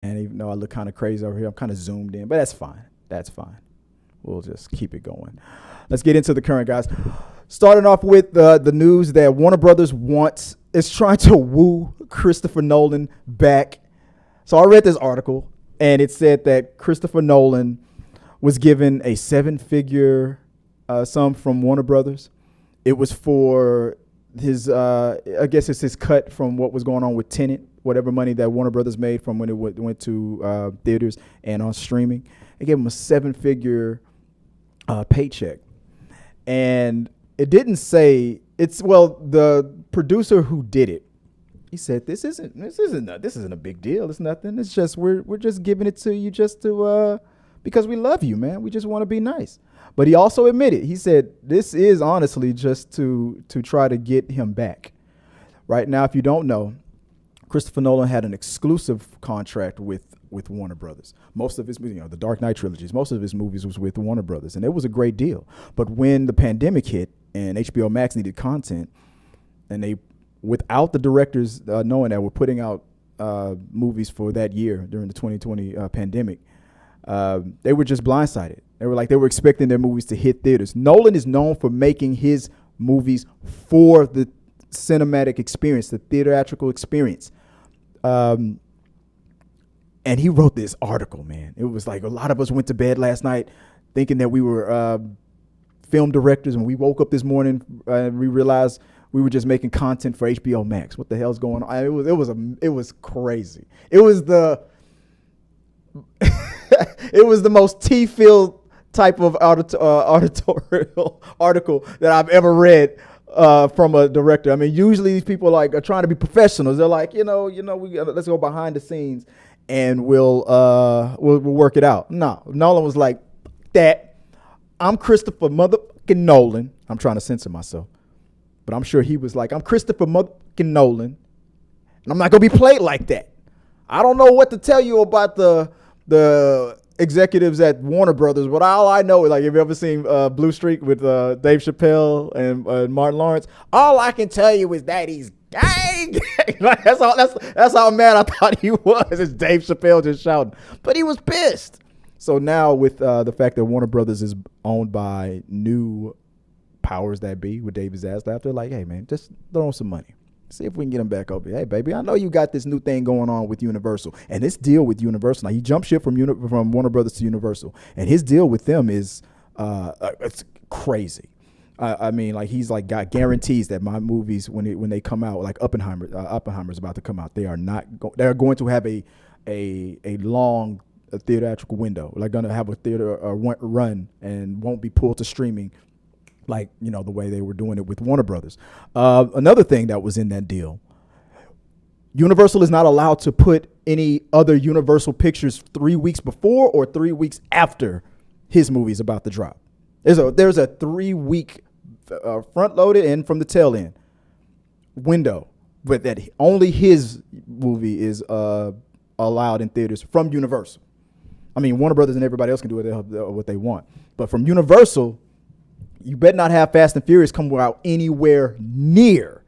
And even though I look kind of crazy over here, I'm kind of zoomed in, but that's fine. That's fine. We'll just keep it going. Let's get into the current, guys. Starting off with the news that Warner Brothers is trying to woo Christopher Nolan back. So I read this article, and it said that Christopher Nolan was given a 7-figure sum from Warner Brothers. It was for his, I guess it's his cut from what was going on with Tenet, whatever money that Warner Brothers made from when it went to theaters and on streaming. They gave him a 7-figure paycheck. And it didn't say the producer who did it, he said this isn't a big deal. It's nothing. It's just we're just giving it to you just to because we love you, man. We just want to be nice. But he also admitted, he said this is honestly just to try to get him back. Right now, if you don't know, Christopher Nolan had an exclusive contract with Warner Brothers. Most of his, the Dark Knight trilogies, most of his movies was with Warner Brothers, and it was a great deal. But when the pandemic hit and HBO Max needed content, and they, without the directors knowing that, were putting out movies for that year during the 2020 pandemic, they were just blindsided. They were expecting their movies to hit theaters. Nolan is known for making his movies for the cinematic experience, the theatrical experience. And he wrote this article, man. It was like a lot of us went to bed last night thinking that we were film directors, and we woke up this morning and we realized we were just making content for HBO Max. What the hell's going on? It was crazy. It was the it was the most tea-filled type of editorial article that I've ever read from a director. I mean, usually these people are trying to be professionals. They're like, let's go behind the scenes and we'll work it out. No, Nolan was like that. I'm Christopher motherfucking Nolan. I'm trying to censor myself, but I'm sure he was like, I'm Christopher motherfucking Nolan, and I'm not gonna be played like that. I don't know what to tell you about the executives at Warner Brothers, but all I know is, like, have you ever seen Blue Streak with Dave Chappelle and Martin Lawrence? All I can tell you is that he's gang. Like, that's how mad I thought he was. It's Dave Chappelle just shouting, but he was pissed. So now with the fact that Warner Brothers is owned by new powers that be with David Zaslav, they're like, hey man, just throw him some money. See if we can get him back over here. Hey, baby, I know you got this new thing going on with Universal. And this deal with Universal, now he jumped ship from Warner Brothers to Universal. And his deal with them is it's crazy. I mean, like, he's like got guarantees that my movies, when they come out, like Oppenheimer's about to come out, they're going to have a long theatrical window. Like, going to have a theater run and won't be pulled to streaming, like, the way they were doing it with Warner Brothers. Another thing that was in that deal, Universal is not allowed to put any other Universal pictures 3 weeks before or 3 weeks after his movie is about to drop. There's a 3-week front loaded and from the tail end window, but that only his movie is allowed in theaters from Universal. I mean, Warner Brothers and everybody else can do what they want, but from Universal, you better not have Fast and Furious come out anywhere near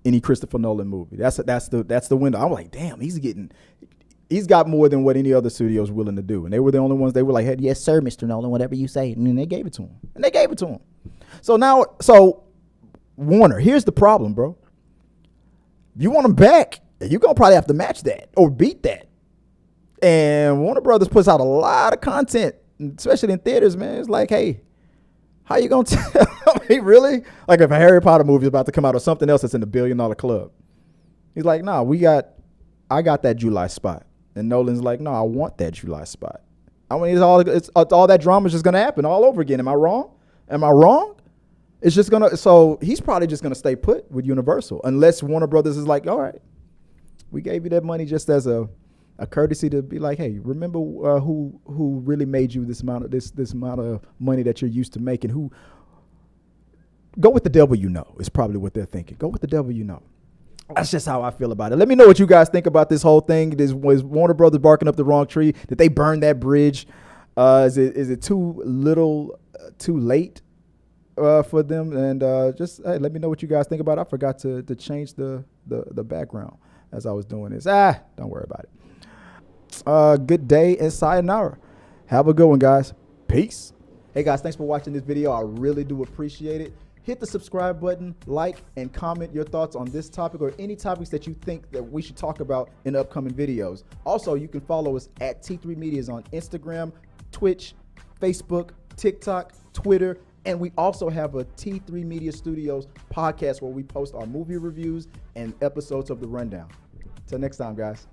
any Christopher Nolan movie. That's the window. I'm like, damn, he's got more than what any other studio is willing to do. And they were the only ones. They were like, hey, yes, sir, Mr. Nolan, whatever you say. And then they gave it to him. So Warner, here's the problem, bro. If you want him back, you're going to probably have to match that or beat that. And Warner Brothers puts out a lot of content, especially in theaters, man. It's like, hey, how you going to tell me, really? Like, if a Harry Potter movie is about to come out or something else that's in the $1 billion club. He's like, nah, I got that July spot. And Nolan's like, no, I want that July spot. I mean, it's all that drama is just going to happen all over again. Am I wrong? It's just going to, so he's probably just going to stay put with Universal unless Warner Brothers is like, all right, we gave you that money just as a courtesy to be like, hey, remember who really made you this amount of money that you're used to making? Who go with the devil you know is probably what they're thinking. Go with the devil you know. That's just how I feel about it. Let me know what you guys think about this whole thing. Was Warner Brothers barking up the wrong tree? Did they burn that bridge? Is it too little, too late for them? And just hey, let me know what you guys think about it. I forgot to change the background as I was doing this. Don't worry about it. good day and sayonara. Have a good one, guys. Peace. Hey, guys, thanks for watching this video. I really do appreciate it. Hit the subscribe button, like, and comment your thoughts on this topic or any topics that you think that we should talk about in upcoming videos. Also, you can follow us at T3 Medias on Instagram, Twitch, Facebook, TikTok, Twitter, and we also have a T3 Media Studios podcast where we post our movie reviews and episodes of The Rundown. Till next time, guys.